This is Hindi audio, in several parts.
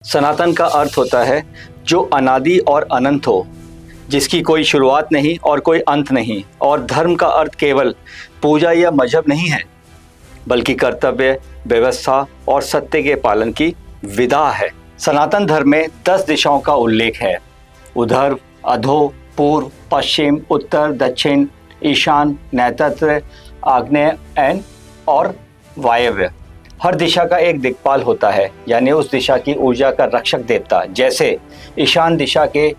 सनातन का अर्थ होता है जो अनादि और अनंत हो, जिसकी कोई शुरुआत नहीं और कोई अंत नहीं। और धर्म का अर्थ केवल पूजा या मजहब नहीं है, बल्कि कर्तव्य, व्यवस्था और सत्य के पालन की विधा है। सनातन धर्म में 10 दिशाओं का उल्लेख है। ऊर्ध्व, अधो, पूर्व, पश्चिम, उत्तर, दक्षिण, ईशान, नैऋत्य, आग्नेय और वायव्य। हर दिशा का एक दिक्पाल होता है, यानी उस दिशा की ऊर्जा का रक्षक देवता। जैसे ईशान दिशा के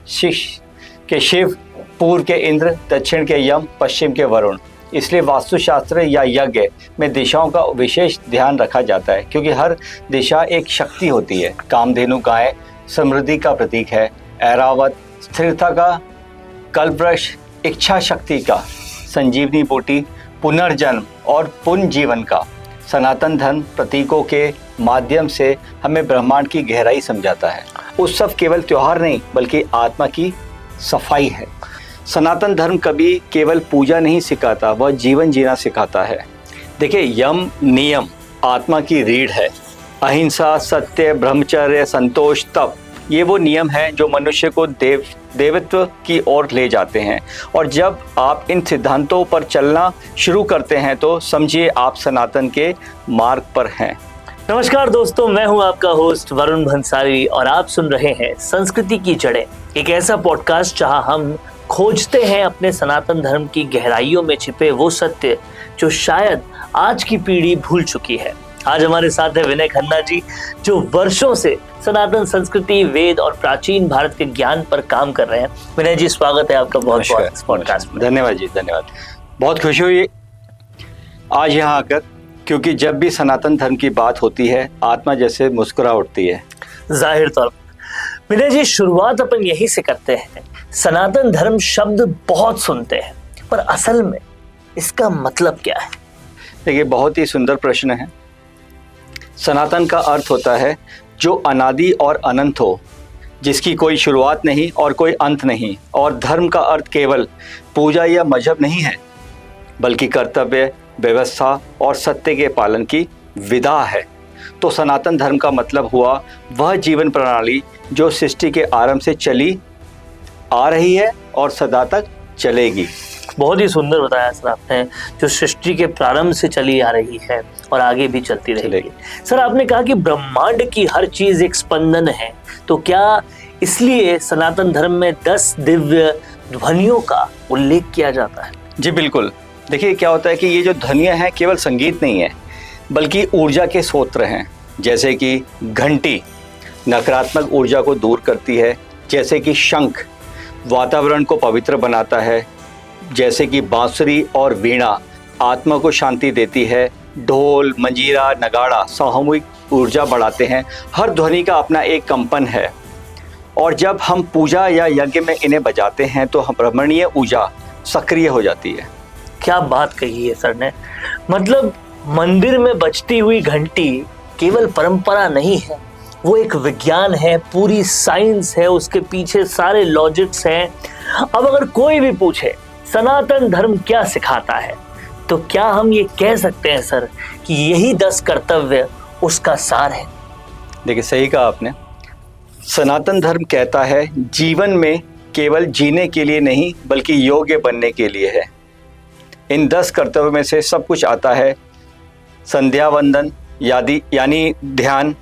शिव, पूर्व के इंद्र, दक्षिण के यम, पश्चिम के वरुण। इसलिए वास्तुशास्त्र या यज्ञ में दिशाओं का विशेष ध्यान रखा जाता है, क्योंकि हर दिशा एक शक्ति होती है। कामधेनु गाय समृद्धि का प्रतीक है, ऐरावत स्थिरता का, कल्पवृक्ष इच्छा शक्ति का, संजीवनी बूटी पुनर्जन्म और पुनर्जीवन का। सनातन धर्म प्रतीकों के माध्यम से हमें ब्रह्मांड की गहराई समझाता है। उत्सव केवल त्योहार नहीं, बल्कि आत्मा की सफाई है। सनातन धर्म कभी केवल पूजा नहीं सिखाता, वह जीवन जीना सिखाता है। देखिए, यम नियम आत्मा की रीढ़ है। अहिंसा, सत्य, ब्रह्मचर्य, संतोष, तप, ये वो नियम हैं जो मनुष्य को देवत्व की ओर ले जाते हैं। और जब आप इन सिद्धांतों पर चलना शुरू करते हैं तो समझिए आप सनातन के मार्ग पर हैं। नमस्कार दोस्तों, मैं हूं आपका होस्ट वरुण भंसाली और आप सुन रहे हैं संस्कृति की जड़ें, एक ऐसा पॉडकास्ट जहां हम खोजते हैं अपने सनातन धर्म की गहराइयों में छिपे वो सत्य जो शायद आज की पीढ़ी भूल चुकी है। आज हमारे साथ है विनय खन्ना जी, जो वर्षों से सनातन संस्कृति, वेद और प्राचीन भारत के ज्ञान पर काम कर रहे हैं। विनय जी, स्वागत है आपका बहुत बहुत इस पॉडकास्ट में। धन्यवाद जी, धन्यवाद। बहुत खुशी हुई आज यहाँ आकर, क्योंकि जब भी सनातन धर्म की बात होती है आत्मा जैसे मुस्कुरा उठती है। जाहिर तौर पर विनय जी, शुरुआत अपन यही से करते हैं। सनातन धर्म शब्द बहुत सुनते हैं, पर असल में इसका मतलब क्या है? देखिए, बहुत ही सुंदर प्रश्न है। सनातन का अर्थ होता है जो अनादि और अनंत हो, जिसकी कोई शुरुआत नहीं और कोई अंत नहीं। और धर्म का अर्थ केवल पूजा या मजहब नहीं है, बल्कि कर्तव्य, व्यवस्था और सत्य के पालन की विधा है। तो सनातन धर्म का मतलब हुआ वह जीवन प्रणाली जो सृष्टि के आरंभ से चली आ रही है और सदा तक चलेगी। बहुत ही सुंदर बताया सर आपने, जो सृष्टि के प्रारंभ से चली आ रही है और आगे भी चलती रहेगी। सर, आपने कहा कि ब्रह्मांड की हर चीज एक स्पंदन है, तो क्या इसलिए सनातन धर्म में 10 दिव्य ध्वनियों का उल्लेख किया जाता है? जी बिल्कुल। देखिए, क्या होता है कि ये जो ध्वनियाँ हैं केवल संगीत नहीं है, बल्कि ऊर्जा के स्रोत हैं। जैसे कि घंटी नकारात्मक ऊर्जा को दूर करती है, जैसे कि शंख वातावरण को पवित्र बनाता है, जैसे कि बांसुरी और वीणा आत्मा को शांति देती है, ढोल, मंजीरा, नगाड़ा सामूहिक ऊर्जा बढ़ाते हैं। हर ध्वनि का अपना एक कंपन है, और जब हम पूजा या यज्ञ में इन्हें बजाते हैं तो ब्रह्मणीय ऊर्जा सक्रिय हो जाती है। क्या बात कही है सर ने। मतलब मंदिर में बजती हुई घंटी केवल परंपरा नहीं है, वो एक विज्ञान है, पूरी साइंस है, उसके पीछे सारे लॉजिक्स हैं। अब अगर कोई भी पूछे सनातन धर्म क्या सिखाता है, तो क्या हम ये कह सकते हैं सर कि यही 10 कर्तव्य उसका सार है? देखिए, सही कहा आपने। सनातन धर्म कहता है जीवन में केवल जीने के लिए नहीं, बल्कि योग्य बनने के लिए है। इन 10 कर्तव्यों में से सब कुछ आता है। संध्या वंदन यानी ध्यान,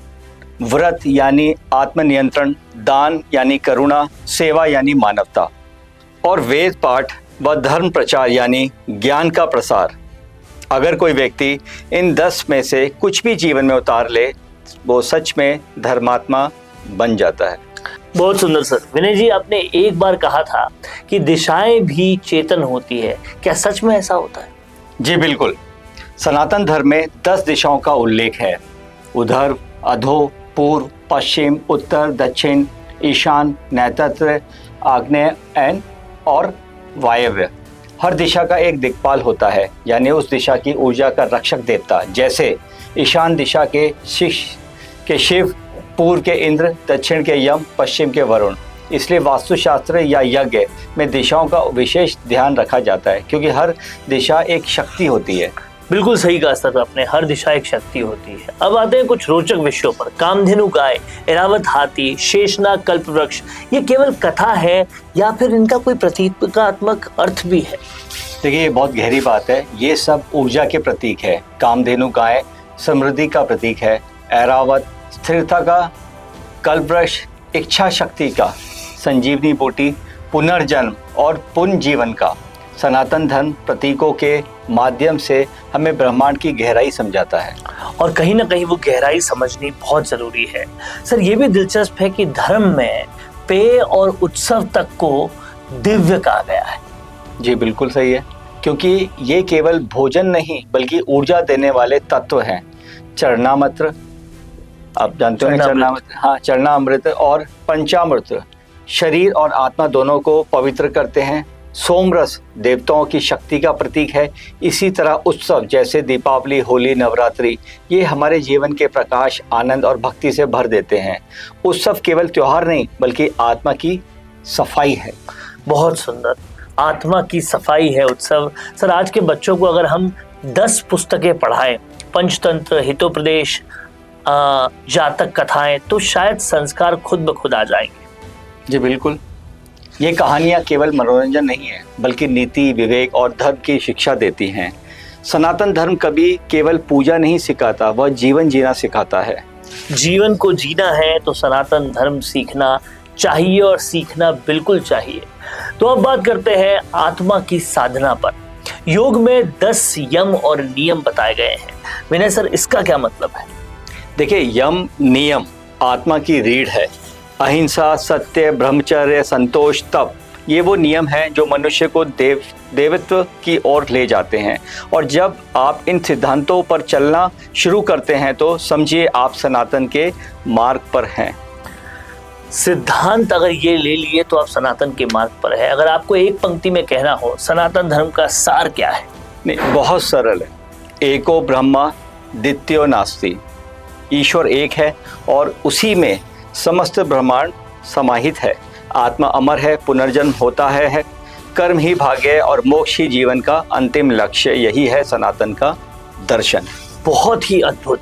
व्रत यानी आत्मनियंत्रण, दान यानी करुणा, सेवा यानी मानवता, और वेद पाठ व धर्म प्रचार यानी ज्ञान का प्रसार। अगर कोई व्यक्ति इन 10 में से कुछ भी जीवन में उतार ले, वो सच में धर्मात्मा बन जाता है। बहुत सुंदर सर। विनय जी, आपने एक बार कहा था कि दिशाएं भी चेतन होती है, क्या सच में ऐसा होता है? जी बिल्कुल। सनातन धर्म में 10 दिशाओं का उल्लेख है। ऊर्ध्व, अधो, पूर्व, पश्चिम, उत्तर, दक्षिण, ईशान, नैऋत्य, आग्नेय और वायव्य। हर दिशा का एक दिक्पाल होता है, यानी उस दिशा की ऊर्जा का रक्षक देवता। जैसे ईशान दिशा के शिव, पूर्व के इंद्र, दक्षिण के यम, पश्चिम के वरुण। इसलिए वास्तुशास्त्र या यज्ञ में दिशाओं का विशेष ध्यान रखा जाता है, क्योंकि हर दिशा एक शक्ति होती है। बिल्कुल सही कहा सर आपने, हर दिशा एक शक्ति होती है। अब आते हैं कुछ रोचक विषयों पर। कामधेनु गाय, ऐरावत हाथी, शेषनाग कल्पवृक्ष, ये केवल कथा है या फिर इनका कोई प्रतीकात्मक अर्थ भी है? देखिए, ये बहुत गहरी बात है। ये सब ऊर्जा के प्रतीक है। कामधेनु गाय समृद्धि का प्रतीक है, ऐरावत स्थिरता का, कल्पवृक्ष इच्छा शक्ति का, संजीवनी बूटी पुनर्जन्म और पुनर्जीवन का। सनातन धर्म प्रतीकों के माध्यम से हमें ब्रह्मांड की गहराई समझाता है, और कहीं ना कहीं वो गहराई समझनी बहुत जरूरी है। सर, ये भी दिलचस्प है कि धर्म में पेय और उत्सव तक को दिव्य कहा गया है। जी बिल्कुल सही है, क्योंकि ये केवल भोजन नहीं बल्कि ऊर्जा देने वाले तत्व हैं। चरणामृत, आप जानते हो चरणामृत, हाँ, चरणामृत और पंचामृत शरीर और आत्मा दोनों को पवित्र करते हैं। सोमरस देवताओं की शक्ति का प्रतीक है। इसी तरह उत्सव जैसे दीपावली, होली, नवरात्रि, ये हमारे जीवन के प्रकाश, आनंद और भक्ति से भर देते हैं। उत्सव केवल त्योहार नहीं बल्कि आत्मा की सफाई है। बहुत सुंदर, आत्मा की सफाई है उत्सव। सर, आज के बच्चों को अगर हम 10 पुस्तकें पढ़ाएं, पंचतंत्र, हितोपदेश, जातक कथाएं, तो शायद संस्कार खुद ब खुद आ जाएंगे। जी बिल्कुल, ये कहानियाँ केवल मनोरंजन नहीं है बल्कि नीति, विवेक और धर्म की शिक्षा देती हैं। सनातन धर्म कभी केवल पूजा नहीं सिखाता, वह जीवन जीना सिखाता है। जीवन को जीना है तो सनातन धर्म सीखना चाहिए, और सीखना बिल्कुल चाहिए। तो अब बात करते हैं आत्मा की साधना पर। योग में 10 यम और नियम बताए गए हैं। विनय सर, इसका क्या मतलब है? देखिए, यम नियम आत्मा की रीढ़ है। अहिंसा, सत्य, ब्रह्मचर्य, संतोष, तप, ये वो नियम हैं जो मनुष्य को देवत्व की ओर ले जाते हैं। और जब आप इन सिद्धांतों पर चलना शुरू करते हैं तो समझिए आप सनातन के मार्ग पर हैं। सिद्धांत अगर ये ले लिए तो आप सनातन के मार्ग पर है। अगर आपको एक पंक्ति में कहना हो सनातन धर्म का सार क्या है? नहीं, बहुत सरल है। एको ब्रह्मा द्वितीयो नास्ति। ईश्वर एक है और उसी में समस्त ब्रह्मांड समाहित है। आत्मा अमर है, पुनर्जन्म होता है, कर्म ही भाग्य और मोक्ष ही जीवन का अंतिम लक्ष्य। यही है सनातन का दर्शन। बहुत ही अद्भुत।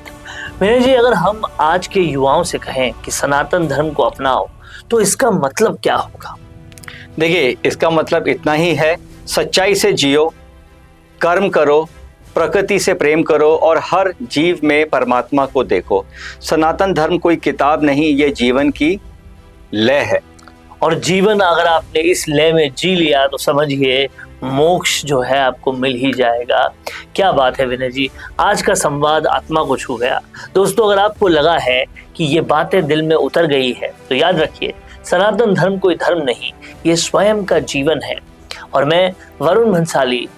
विनय जी, अगर हम आज के युवाओं से कहें कि सनातन धर्म को अपनाओ तो इसका मतलब क्या होगा? देखिए, इसका मतलब इतना ही है, सच्चाई से जियो, कर्म करो, प्रकृति से प्रेम करो और हर जीव में परमात्मा को देखो। सनातन धर्म कोई किताब नहीं, ये जीवन की लय है। और जीवन अगर आपने इस लय में जी लिया तो समझिए मोक्ष जो है आपको मिल ही जाएगा। क्या बात है विनय जी, आज का संवाद आत्मा को छू गया। दोस्तों, अगर आपको लगा है कि ये बातें दिल में उतर गई है तो याद रखिए, सनातन धर्म कोई धर्म नहीं, ये स्वयं का जीवन है। और मैं वरुण भंसाली,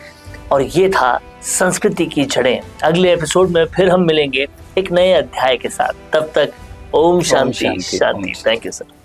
और ये था संस्कृति की जड़ें। अगले एपिसोड में फिर हम मिलेंगे एक नए अध्याय के साथ। तब तक ओम शांति शांति। Thank you sir.